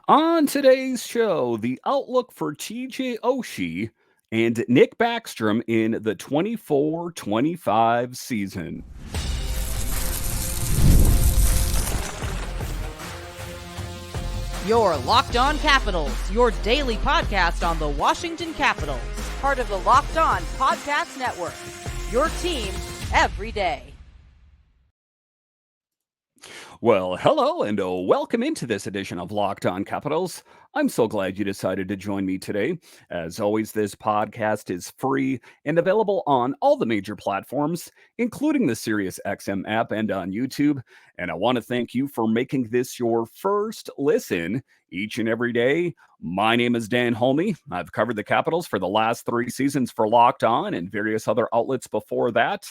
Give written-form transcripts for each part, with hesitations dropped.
On today's show, the outlook for TJ Oshie and Nick Backstrom in the 24-25 season. Your Locked On Capitals, your daily podcast on the Washington Capitals. Part of the Locked On Podcast Network. Your team every day. Well, hello and welcome into this edition of Locked On Capitals. I'm so glad you decided to join me today. As always, this podcast is free and available on all the major platforms, including the SiriusXM app and on YouTube. And I want to thank you for making this your first listen each and every day. My name is Dan Holme. I've covered the Capitals for the last 3 seasons for Locked On and various other outlets before that.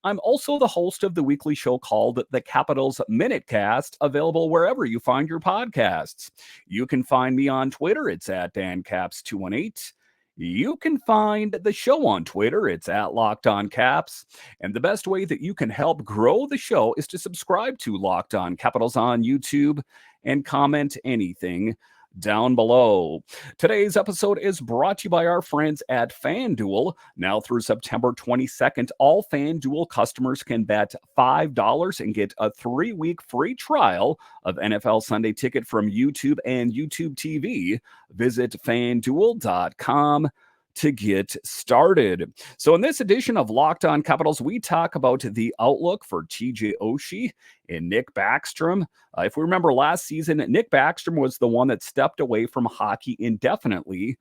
I'm also the host of the weekly show called The Capitals Minutecast, available wherever you find your podcasts. You can find me on Twitter. It's at DanCaps218. You can find the show on Twitter. It's at Locked On Caps. And the best way that you can help grow the show is to subscribe to Locked On Capitals on YouTube and comment anything down below. Today's episode is brought to you by our friends at FanDuel. Now through September 22nd, all FanDuel customers can bet $5 and get a 3-week free trial of NFL Sunday Ticket from YouTube and YouTube TV. Visit FanDuel.com to get started. So in this edition of Locked On Capitals, we talk about the outlook for TJ Oshie and Nick Backstrom. If we remember last season, Nick Backstrom was the one that stepped away from hockey indefinitely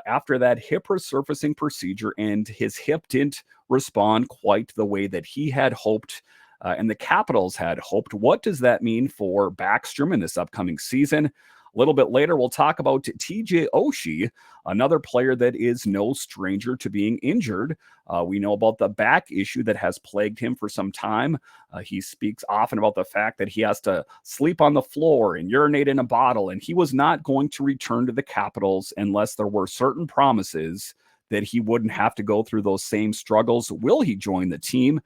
after that hip resurfacing procedure, and his hip didn't respond quite the way that he had hoped and the Capitals had hoped. What does that mean for Backstrom in this upcoming season? A little bit later, we'll talk about TJ Oshie, another player that is no stranger to being injured. We know about the back issue that has plagued him for some time. He speaks often about the fact that he has to sleep on the floor and urinate in a bottle, and he was not going to return to the Capitals unless there were certain promises that he wouldn't have to go through those same struggles. Will he join the team?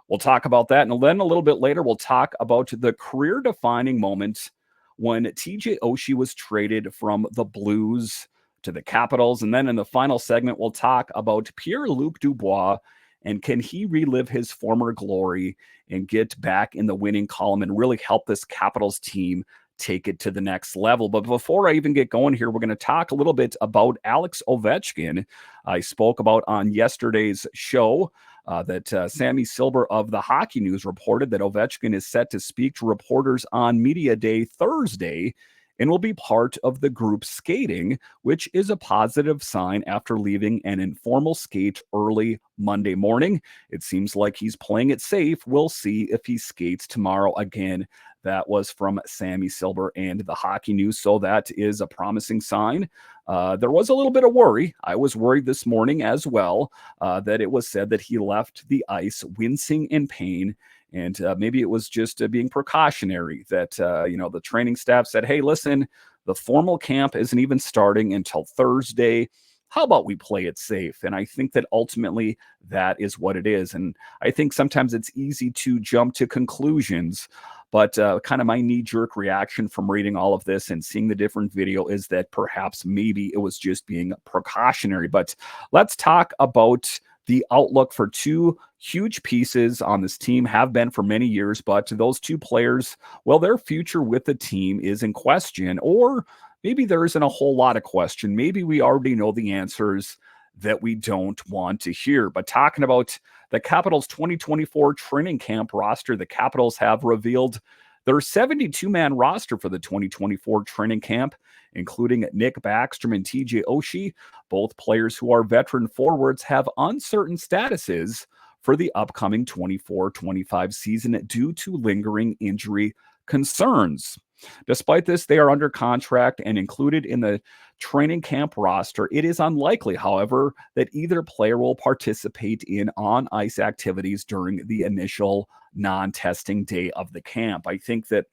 We'll talk about that. And then a little bit later, we'll talk about the career-defining moment when TJ Oshie was traded from the Blues to the Capitals. And then in the final segment, we'll talk about Pierre-Luc Dubois and can he relive his former glory and get back in the winning column and really help this Capitals team take it to the next level. But before I even get going here, we're going to talk a little bit about Alex Ovechkin. I spoke about on yesterday's show that Sammy Silver of the Hockey News reported that Ovechkin is set to speak to reporters on Media Day Thursday and will be part of the group skating, which is a positive sign after leaving an informal skate early Monday morning. It seems like he's playing it safe. We'll see if he skates tomorrow again. That was from Sammy Silver and the Hockey News, so that is a promising sign. There was a little bit of worry. I was worried this morning as well that it was said that he left the ice wincing in pain, and maybe it was just being precautionary that, the training staff said, hey, listen, the formal camp isn't even starting until Thursday. How about we play it safe? And I think that ultimately that is what it is. And I think sometimes it's easy to jump to conclusions, but kind of my knee-jerk reaction from reading all of this and seeing the different video is that perhaps maybe it was just being precautionary. But let's talk about the outlook for 2 huge pieces on this team, have been for many years, but those 2 players, well, their future with the team is in question, or maybe there isn't a whole lot of question. Maybe we already know the answers that we don't want to hear. But talking about the Capitals 2024 training camp roster, the Capitals have revealed their 72-man roster for the 2024 training camp, including Nick Backstrom and TJ Oshie. Both players who are veteran forwards have uncertain statuses for the upcoming 24-25 season due to lingering injury concerns. Despite this, they are under contract and included in the training camp roster. It is unlikely, however, that either player will participate in on-ice activities during the initial non-testing day of the camp. I think that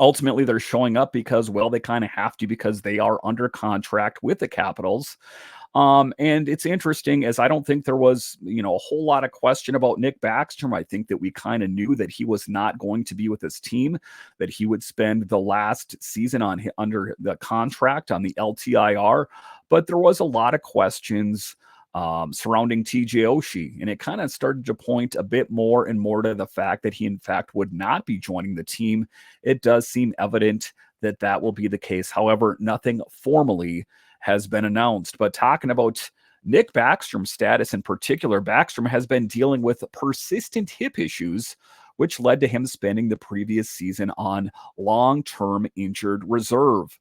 Ultimately, they're showing up because, well, they kind of have to because they are under contract with the Capitals. And it's interesting as I don't think there was, a whole lot of question about Nick Backstrom. I think that we kind of knew that he was not going to be with his team, that he would spend the last season under the contract on the LTIR. But there was a lot of questions surrounding TJ Oshie, and it kind of started to point a bit more and more to the fact that he, in fact, would not be joining the team. It does seem evident that that will be the case. However, nothing formally has been announced. But talking about Nick Backstrom's status in particular, Backstrom has been dealing with persistent hip issues, which led to him spending the previous season on long-term injured reserve.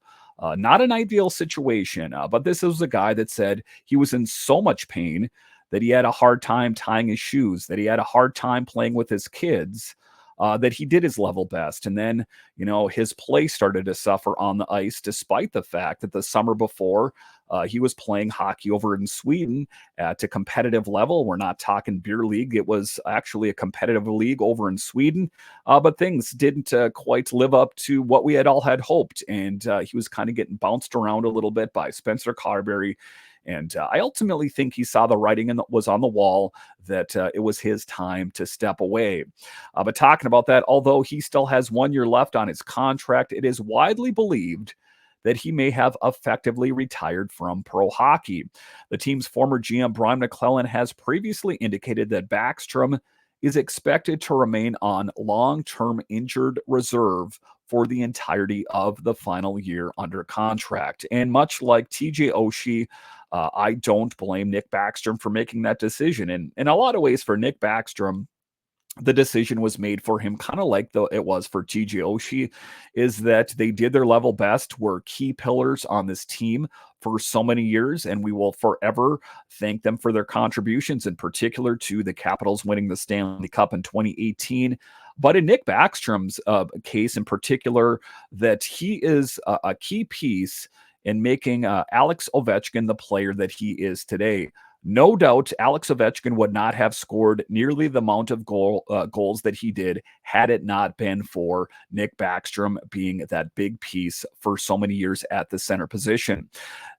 Not an ideal situation, but this was a guy that said he was in so much pain that he had a hard time tying his shoes, that he had a hard time playing with his kids, that he did his level best. And then, his play started to suffer on the ice, despite the fact that the summer before, he was playing hockey over in Sweden at a competitive level. We're not talking beer league. It was actually a competitive league over in Sweden. But things didn't quite live up to what we had hoped. And he was kind of getting bounced around a little bit by Spencer Carberry. And I ultimately think he saw the writing and was on the wall that it was his time to step away. But talking about that, although he still has 1 year left on his contract, it is widely believed that he may have effectively retired from pro hockey. The team's former GM, Brian McClellan, has previously indicated that Backstrom is expected to remain on long-term injured reserve for the entirety of the final year under contract. And much like TJ Oshie, I don't blame Nick Backstrom for making that decision. And in a lot of ways, for Nick Backstrom, the decision was made for him, kind of like it was for TJ Oshie, is that they did their level best, were key pillars on this team for so many years, and we will forever thank them for their contributions, in particular to the Capitals winning the Stanley Cup in 2018. But in Nick Backstrom's case in particular, that he is a key piece in making Alex Ovechkin the player that he is today. No doubt, Alex Ovechkin would not have scored nearly the amount of goals that he did had it not been for Nick Backstrom being that big piece for so many years at the center position.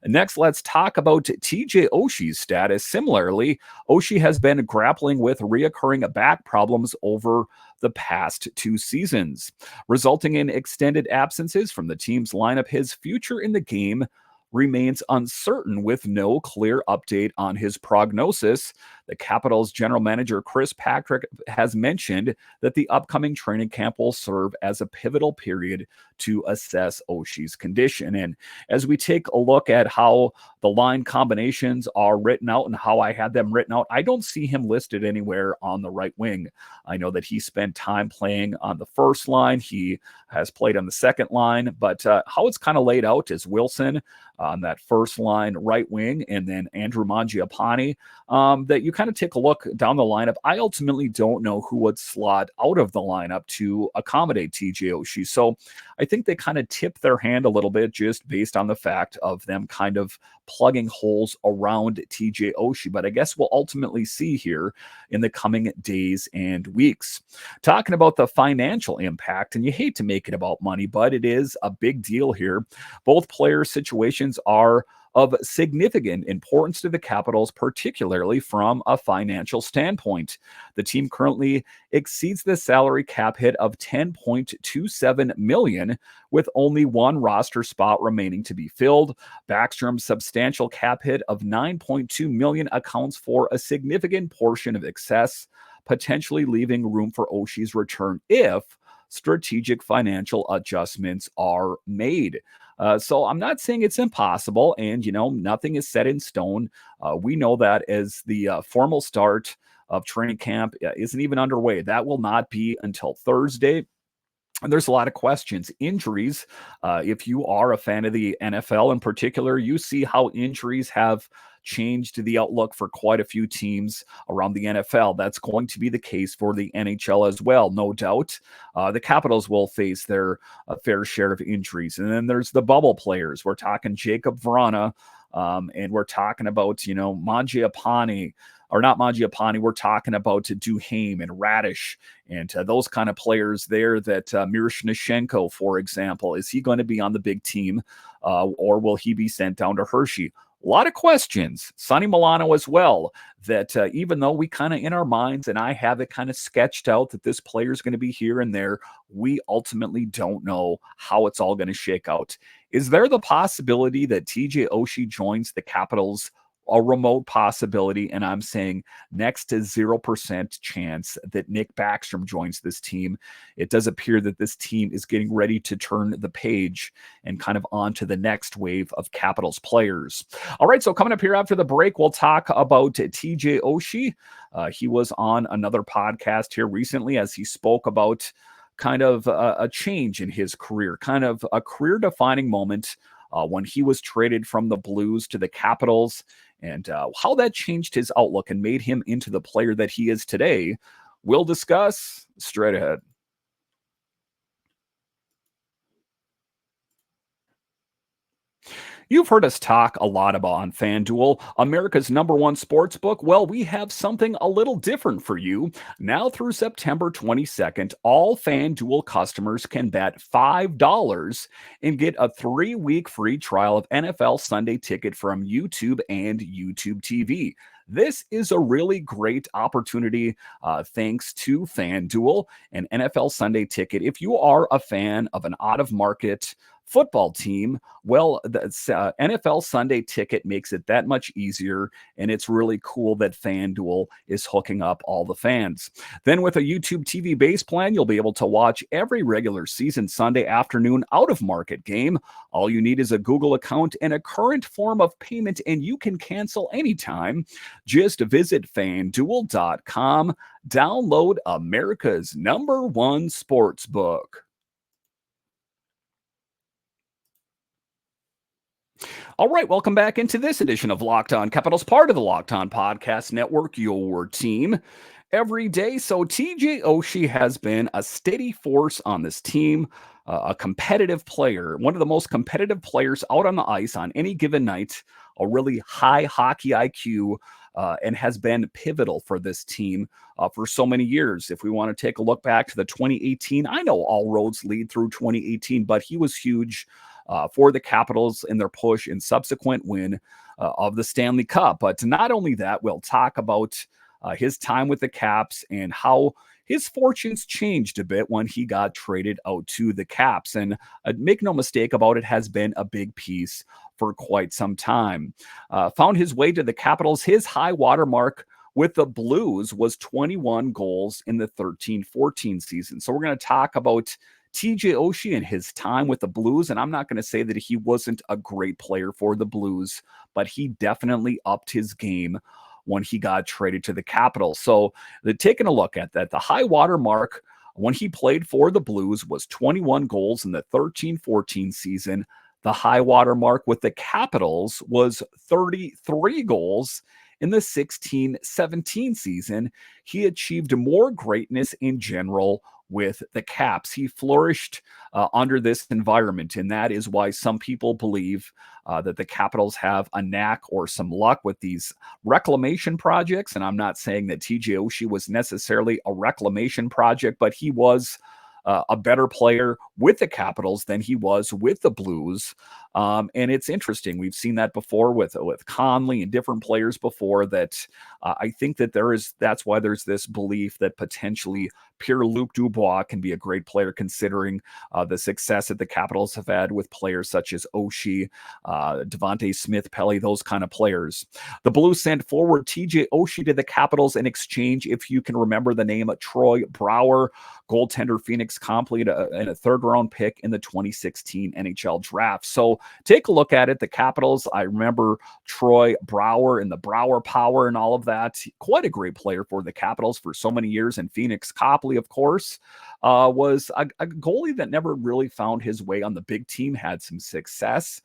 Next, let's talk about TJ Oshie's status. Similarly, Oshie has been grappling with reoccurring back problems over the past 2 seasons, resulting in extended absences from the team's lineup. His future in the game remains uncertain with no clear update on his prognosis. The Capitals general manager Chris Patrick has mentioned that the upcoming training camp will serve as a pivotal period to assess Oshie's condition. And as we take a look at how the line combinations are written out and how I had them written out, I don't see him listed anywhere on the right wing. I know that he spent time playing on the first line. He has played on the second line, but how it's kind of laid out is Wilson on that first line right wing, and then Andrew Mangiapane, that you kind of take a look down the lineup. I ultimately don't know who would slot out of the lineup to accommodate TJ Oshie. So I think they kind of tip their hand a little bit just based on the fact of them kind of plugging holes around TJ Oshie. But I guess we'll ultimately see here in the coming days and weeks. Talking about the financial impact, and you hate to make it about money, but it is a big deal here. Both player situations are of significant importance to the Capitals, particularly from a financial standpoint. The team currently exceeds the salary cap hit of $10.27 million, with only one roster spot remaining to be filled. Backstrom's substantial cap hit of $9.2 million accounts for a significant portion of excess, potentially leaving room for Oshie's return if strategic financial adjustments are made. So I'm not saying it's impossible, and, nothing is set in stone. We know that as the formal start of training camp isn't even underway. That will not be until Thursday. And there's a lot of questions. Injuries, if you are a fan of the NFL in particular, you see how injuries have changed the outlook for quite a few teams around the NFL. That's going to be the case for the NHL as well, no doubt. The Capitals will face their fair share of injuries. And then there's the bubble players. We're talking Jacob Vrana, and we're talking about, Mangiapane, or not Mangiapane. We're talking about Duhaime and Radish and those kind of players there. That Miroshnichenko, for example, is he going to be on the big team, or will he be sent down to Hershey? A lot of questions. Sonny Milano as well. That even though we kind of in our minds, and I have it kind of sketched out that this player is going to be here and there, we ultimately don't know how it's all going to shake out. Is there the possibility that TJ Oshie joins the Capitals? A remote possibility, and I'm saying next to 0% chance that Nick Backstrom joins this team. It does appear that this team is getting ready to turn the page and kind of on to the next wave of Capitals players. All right, so coming up here after the break, we'll talk about TJ Oshie. He was on another podcast here recently as he spoke about kind of a change in his career, kind of a career-defining moment when he was traded from the Blues to the Capitals, and how that changed his outlook and made him into the player that he is today. We'll discuss straight ahead. You've heard us talk a lot about on FanDuel, America's #1 sports book. Well, we have something a little different for you. Now through September 22nd, all FanDuel customers can bet $5 and get a 3-week free trial of NFL Sunday Ticket from YouTube and YouTube TV. This is a really great opportunity thanks to FanDuel and NFL Sunday Ticket. If you are a fan of an out-of-market football team, well, the NFL Sunday Ticket makes it that much easier, and it's really cool that FanDuel is hooking up all the fans. Then with a YouTube TV base plan, you'll be able to watch every regular season Sunday afternoon out-of-market game. All you need is a Google account and a current form of payment, and you can cancel anytime. Just visit FanDuel.com. Download America's #1 sports book. All right, welcome back into this edition of Locked On Capitals, part of the Locked On Podcast Network, your team every day. So TJ Oshie has been a steady force on this team, a competitive player, one of the most competitive players out on the ice on any given night, a really high hockey IQ, and has been pivotal for this team for so many years. If we want to take a look back to the 2018, I know all roads lead through 2018, but he was huge for the Capitals in their push and subsequent win of the Stanley Cup. But not only that, we'll talk about his time with the Caps and how his fortunes changed a bit when he got traded out to the Caps. And make no mistake about it, has been a big piece for quite some time. Found his way to the Capitals. His high water mark with the Blues was 21 goals in the 13-14 season. So we're going to talk about TJ Oshie and his time with the Blues, and I'm not going to say that he wasn't a great player for the Blues, but he definitely upped his game when he got traded to the Capitals. So taking a look at that, the high water mark when he played for the Blues was 21 goals in the 13-14 season. The high water mark with the Capitals was 33 goals in the 16-17 season. He achieved more greatness in general with the Caps. He flourished under this environment, and that is why some people believe that the Capitals have a knack or some luck with these reclamation projects. And I'm not saying that TJ Oshie was necessarily a reclamation project, but he was a better player with the Capitals than he was with the Blues. And it's interesting. We've seen that before with Conley and different players before that. I think that that's why there's this belief that potentially Pierre-Luc Dubois can be a great player, considering the success that the Capitals have had with players such as Oshie, Devontae Smith-Pelly, those kind of players. The Blues sent forward TJ Oshie to the Capitals in exchange, if you can remember the name, Troy Brouwer, goaltender Phoenix Complete, and a third-round pick in the 2016 NHL draft. So take a look at it. The Capitals, I remember Troy Brouwer and the Brouwer Power and all of that. Quite a great player for the Capitals for so many years. And Phoenix Copley, of course, was a goalie that never really found his way on the big team, had some success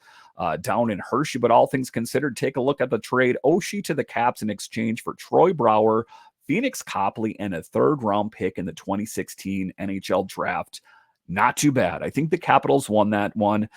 down in Hershey. But all things considered, take a look at the trade. Oshie to the Caps in exchange for Troy Brouwer, Phoenix Copley, and a third-round pick in the 2016 NHL draft. not too bad. I think the Capitals won that one.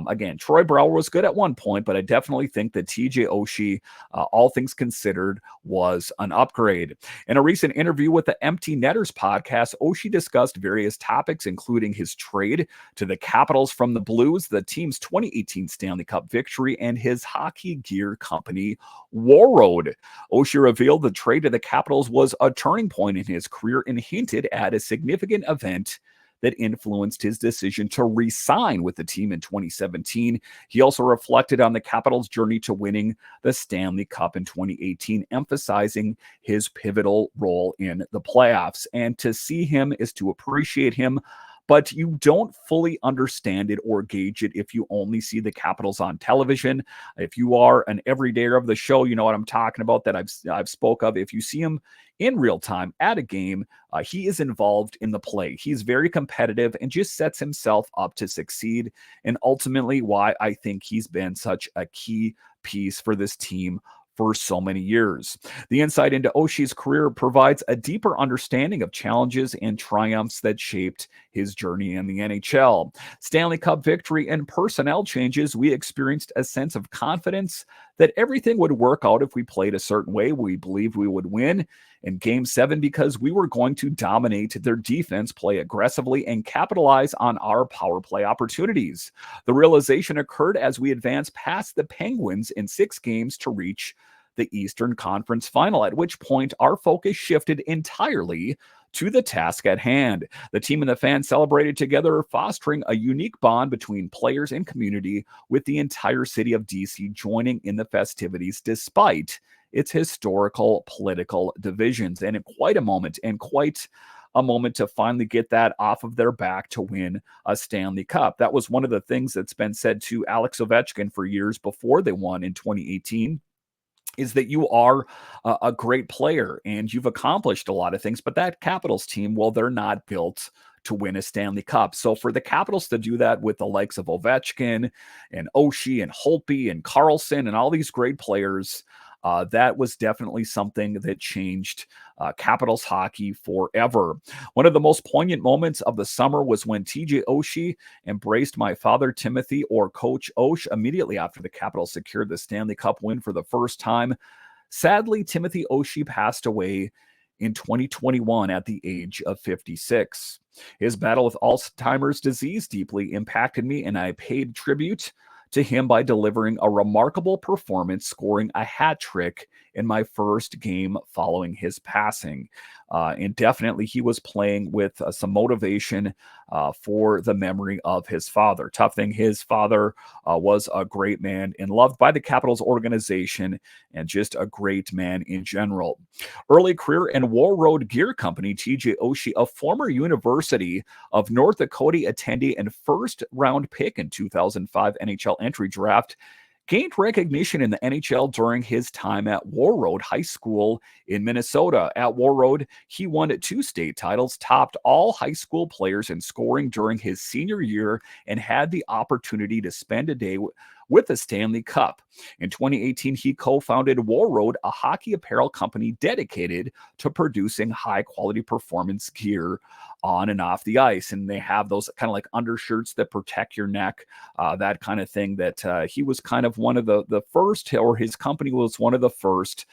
Again, Troy Brouwer was good at one point, but I definitely think that TJ Oshie, all things considered, was an upgrade. In a recent interview with the Empty Netters podcast, Oshie discussed various topics, including his trade to the Capitals from the Blues, the team's 2018 Stanley Cup victory, and his hockey gear company, Warroad. Oshie revealed the trade to the Capitals was a turning point in his career and hinted at a significant event that influenced his decision to re-sign with the team in 2017. He also reflected on the Capitals' journey to winning the Stanley Cup in 2018, emphasizing his pivotal role in the playoffs. And to see him is to appreciate him, but you don't fully understand it or gauge it if you only see the Capitals on television. If you are an everydayer of the show, you know what I'm talking about, that I've spoke of. If you see him in real time at a game, he is involved in the play. He's very competitive and just sets himself up to succeed. And ultimately, why I think he's been such a key piece for this team for so many years. The insight into Oshie's career provides a deeper understanding of challenges and triumphs that shaped his journey in the NHL. Stanley Cup victory and personnel changes, we experienced a sense of confidence that everything would work out if we played a certain way. We believed we would win in Game 7 because we were going to dominate their defense, play aggressively, and capitalize on our power play opportunities. The realization occurred as we advanced past the Penguins in 6 games to reach the Eastern Conference Final, at which point our focus shifted entirely to the task at hand. The team and the fans celebrated together, fostering a unique bond between players and community, with the entire city of DC joining in the festivities despite its historical political divisions. And quite a moment to finally get that off of their back to win a Stanley Cup. That was one of the things that's been said to Alex Ovechkin for years before they won in 2018. Is that you are a great player and you've accomplished a lot of things, but that Capitals team, well, they're not built to win a Stanley Cup. So for the Capitals to do that with the likes of Ovechkin and Oshie and Holtby and Carlson and all these great players, that was definitely something that changed Capitals hockey forever. One of the most poignant moments of the summer was when TJ Oshie embraced my father, Timothy, or Coach Osh, immediately after the Capitals secured the Stanley Cup win for the first time. Sadly, Timothy Oshie passed away in 2021 at the age of 56. His battle with Alzheimer's disease deeply impacted me, and I paid tribute to him by delivering a remarkable performance, scoring a hat trick in my first game following his passing. And definitely he was playing with some motivation for the memory of his father. Tough thing, his father was a great man and loved by the Capitals organization and just a great man in general. Early career in Warroad Gear Company, TJ Oshie, a former University of North Dakota attendee and first round pick in 2005 NHL entry draft, gained recognition in the NHL during his time at Warroad High School in Minnesota. At Warroad, he won 2 state titles, topped all high school players in scoring during his senior year, and had the opportunity to spend a day with the Stanley Cup. In 2018, he co-founded Warroad, a hockey apparel company dedicated to producing high-quality performance gear on and off the ice. And they have those kind of like undershirts that protect your neck, that kind of thing, that he was kind of one of the first, or his company was one of the first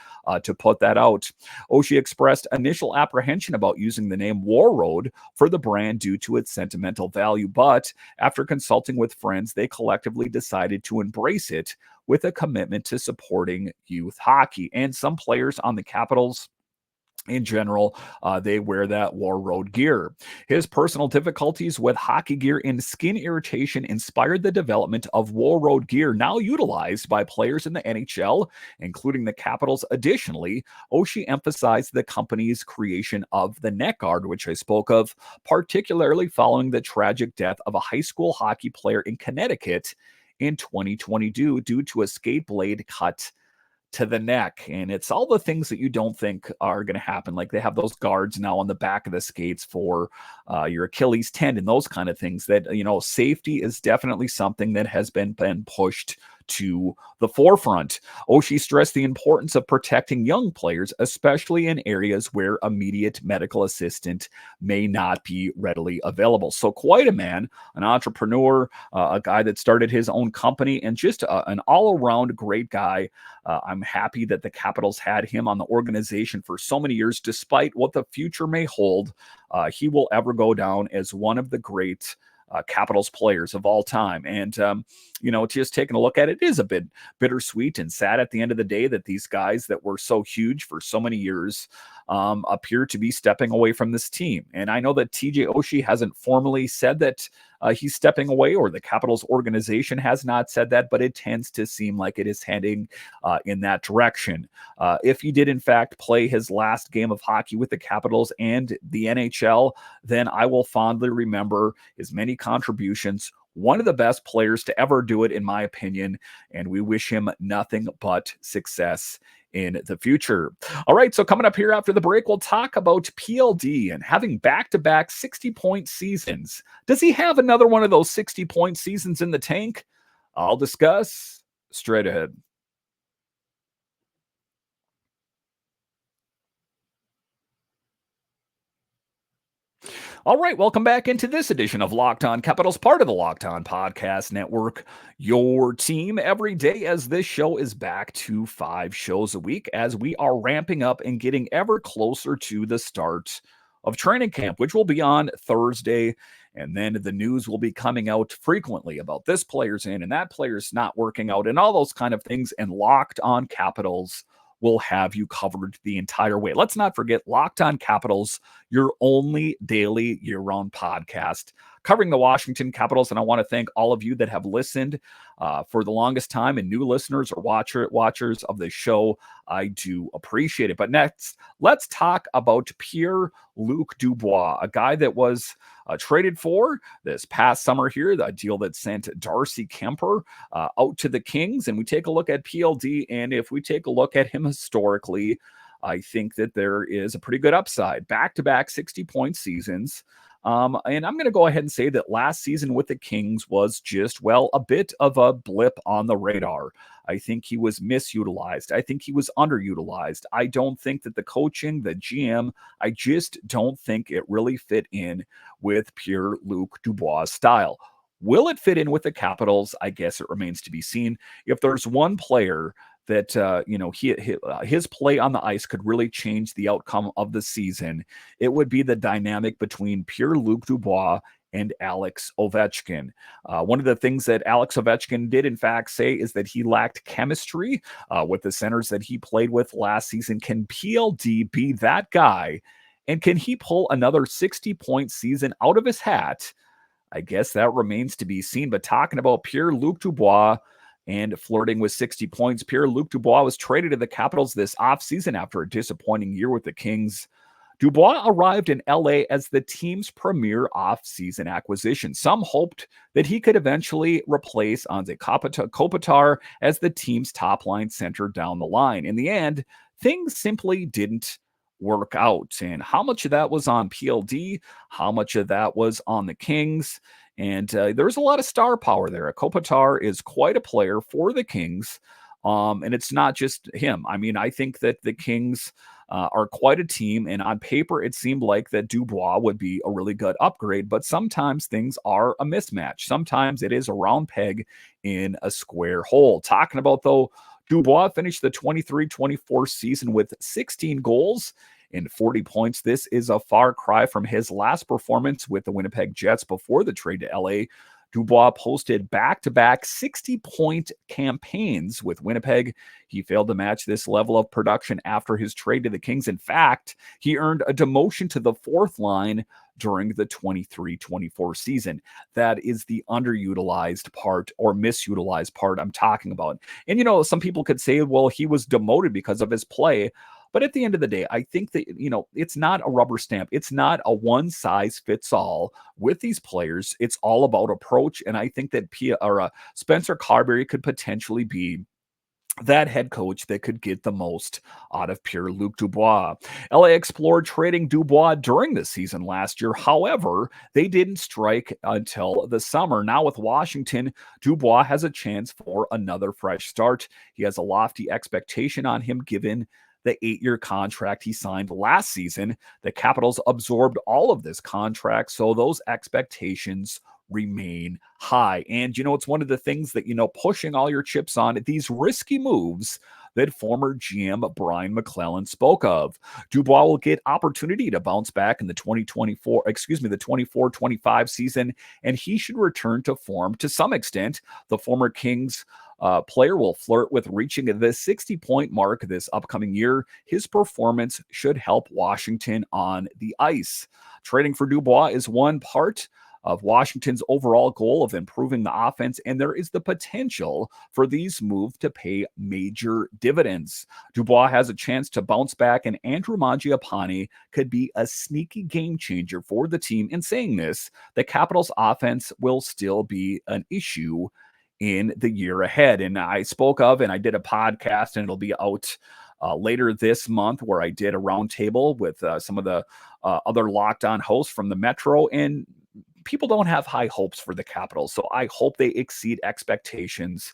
to put that out. Oshie expressed initial apprehension about using the name Warroad for the brand due to its sentimental value, but after consulting with friends, they collectively decided to embrace it with a commitment to supporting youth hockey. And some players on the Capitals in general, they wear that Warroad gear. His personal difficulties with hockey gear and skin irritation inspired the development of Warroad gear, now utilized by players in the NHL, including the Capitals. Additionally, Oshie emphasized the company's creation of the neck guard, which I spoke of, particularly following the tragic death of a high school hockey player in Connecticut in 2022 due to a skate blade cut to the neck. And it's all the things that you don't think are going to happen. Like they have those guards now on the back of the skates for your Achilles tendon, those kind of things that, safety is definitely something that has been pushed to the forefront. Oshie stressed the importance of protecting young players, especially in areas where immediate medical assistance may not be readily available. So, quite a man, an entrepreneur, a guy that started his own company, and just an all around great guy. I'm happy that the Capitals had him on the organization for so many years, despite what the future may hold. He will ever go down as one of the great Capitals players of all time. And, just taking a look at it is a bit bittersweet and sad at the end of the day that these guys that were so huge for so many years appear to be stepping away from this team. And I know that TJ Oshie hasn't formally said that he's stepping away, or the Capitals organization has not said that, but it tends to seem like it is heading in that direction. If he did, in fact, play his last game of hockey with the Capitals and the NHL, then I will fondly remember his many contributions. One of the best players to ever do it, in my opinion, and we wish him nothing but success in the future. All right, so coming up here after the break, we'll talk about PLD and having back-to-back 60-point seasons. Does he have another one of those 60-point seasons in the tank? I'll discuss straight ahead. All right, welcome back into this edition of Locked On Capitals, part of the Locked On Podcast Network, your team every day, as this show is back to 5 shows a week as we are ramping up and getting ever closer to the start of training camp, which will be on Thursday. And then the news will be coming out frequently about this player's in and that player's not working out and all those kind of things. And Locked On Capitals will have you covered the entire way. Let's not forget Locked On Capitals, your only daily year-round podcast covering the Washington Capitals. And I want to thank all of you that have listened for the longest time, and new listeners or watchers of the show. I do appreciate it. But next, let's talk about Pierre-Luc Dubois, a guy that was traded for this past summer here, the deal that sent Darcy Kemper out to the Kings. And we take a look at PLD, and if we take a look at him historically, I think that there is a pretty good upside. Back-to-back 60-point seasons. And I'm going to go ahead and say that last season with the Kings was just, well, a bit of a blip on the radar. I think he was misutilized. I think he was underutilized. I don't think that the coaching, the GM, I just don't think it really fit in with Pierre-Luc Dubois' style. Will it fit in with the Capitals? I guess it remains to be seen. If there's one player that his play on the ice could really change the outcome of the season, it would be the dynamic between Pierre-Luc Dubois and Alex Ovechkin. One of the things that Alex Ovechkin did, in fact, say is that he lacked chemistry with the centers that he played with last season. Can PLD be that guy? And can he pull another 60-point season out of his hat? I guess that remains to be seen. But talking about Pierre-Luc Dubois and flirting with 60 points, Pierre-Luc Dubois was traded to the Capitals this offseason after a disappointing year with the Kings. Dubois arrived in LA as the team's premier offseason acquisition. Some hoped that he could eventually replace Anze Kopitar as the team's top-line center down the line. In the end, things simply didn't work out. And how much of that was on PLD? How much of that was on the Kings? And there's a lot of star power there. Kopitar is quite a player for the Kings. And it's not just him. I mean, I think that the Kings are quite a team. And on paper, it seemed like that Dubois would be a really good upgrade. But sometimes things are a mismatch. Sometimes it is a round peg in a square hole. Talking about, though, Dubois finished the 23-24 season with 16 goals and 40 points. This is a far cry from his last performance with the Winnipeg Jets before the trade to LA. Dubois posted back-to-back 60-point campaigns with Winnipeg. He failed to match this level of production after his trade to the Kings. In fact, he earned a demotion to the fourth line during the 23-24 season. That is the underutilized part or misutilized part I'm talking about. And, some people could say, well, he was demoted because of his play. But at the end of the day, I think that, it's not a rubber stamp. It's not a one size fits all with these players. It's all about approach. And I think that Spencer Carberry could potentially be that head coach that could get the most out of Pierre-Luc Dubois. LA explored trading Dubois during the season last year. However, they didn't strike until the summer. Now with Washington, Dubois has a chance for another fresh start. He has a lofty expectation on him given the 8-year contract he signed last season. The Capitals absorbed all of this contract, so those expectations remain high. And, it's one of the things that, pushing all your chips on these risky moves that former GM Brian McClellan spoke of. Dubois will get opportunity to bounce back in the 24-25 season, and he should return to form to some extent. The former Kings player will flirt with reaching the 60-point mark this upcoming year. His performance should help Washington on the ice. Trading for Dubois is one part of Washington's overall goal of improving the offense, and there is the potential for these moves to pay major dividends. Dubois has a chance to bounce back, and Andrew Mangiapane could be a sneaky game changer for the team. In saying this, the Capitals' offense will still be an issue in the year ahead. And I spoke of, and I did a podcast, and it'll be out later this month, where I did a roundtable with some of the other Locked On hosts from the Metro, and people don't have high hopes for the Capitals. So I hope they exceed expectations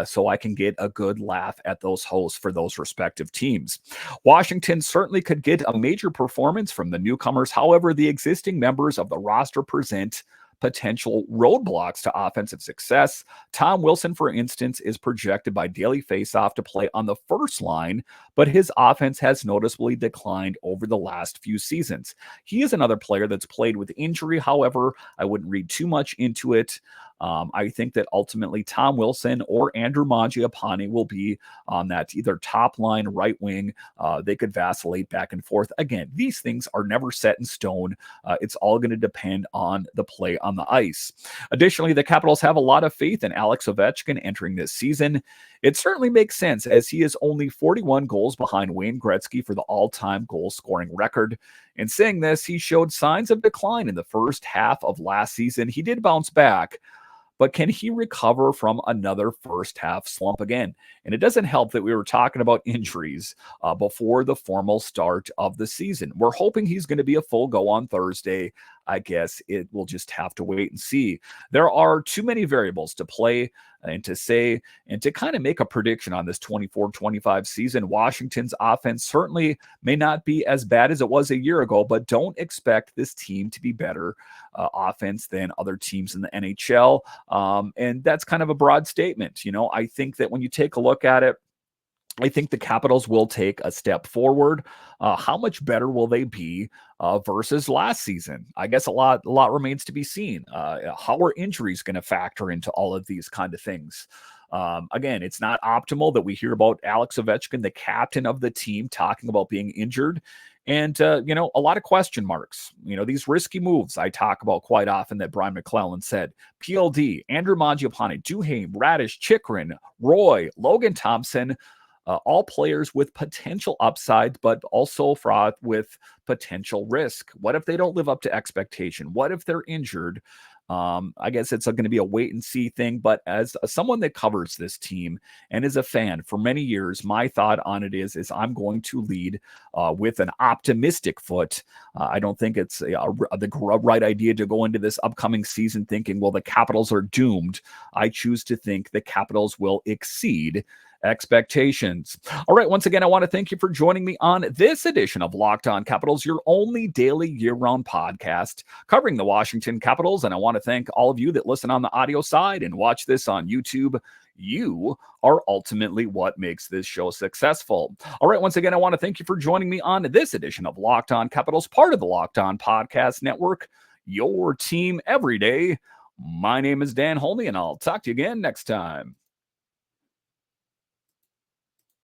so I can get a good laugh at those hosts for those respective teams. Washington certainly could get a major performance from the newcomers. However, the existing members of the roster present potential roadblocks to offensive success. Tom Wilson, for instance, is projected by Daily Faceoff to play on the first line, but his offense has noticeably declined over the last few seasons. He is another player that's played with injury. However, I wouldn't read too much into it. I think that ultimately Tom Wilson or Andrew Mangiapane will be on that either top line, right wing. They could vacillate back and forth. Again, these things are never set in stone. It's all going to depend on the play on the ice. Additionally, the Capitals have a lot of faith in Alex Ovechkin entering this season. It certainly makes sense, as he is only 41 goals behind Wayne Gretzky for the all-time goal-scoring record. In saying this, he showed signs of decline in the first half of last season. He did bounce back, but can he recover from another first half slump again? And it doesn't help that we were talking about injuries before the formal start of the season. We're hoping he's going to be a full go on Thursday. I guess it will just have to wait and see. There are too many variables to play and to say and to kind of make a prediction on this 24-25 season. Washington's offense certainly may not be as bad as it was a year ago, but don't expect this team to be better offense than other teams in the NHL. And that's kind of a broad statement. I think that when you take a look at it, I think the Capitals will take a step forward. How much better will they be versus last season? I guess a lot remains to be seen. How are injuries going to factor into all of these kind of things? Again, it's not optimal that we hear about Alex Ovechkin, the captain of the team, talking about being injured. And, a lot of question marks. These risky moves I talk about quite often that Brian McClellan said. PLD, Andrew Mangiapane, Duhaime, Radish, Chikrin, Roy, Logan Thompson, all players with potential upside, but also fraught with potential risk. What if they don't live up to expectation? What if they're injured? I guess it's going to be a wait and see thing. But as someone that covers this team and is a fan for many years, my thought on it is I'm going to lead with an optimistic foot. I don't think it's the right idea to go into this upcoming season thinking, well, the Capitals are doomed. I choose to think the Capitals will exceed expectations. All right. Once again, I want to thank you for joining me on this edition of Locked On Capitals, your only daily year-round podcast covering the Washington Capitals. And I want to thank all of you that listen on the audio side and watch this on YouTube. You are ultimately what makes this show successful. All right. Once again, I want to thank you for joining me on this edition of Locked On Capitals, part of the Locked On Podcast Network, your team every day. My name is Dan Holney, and I'll talk to you again next time.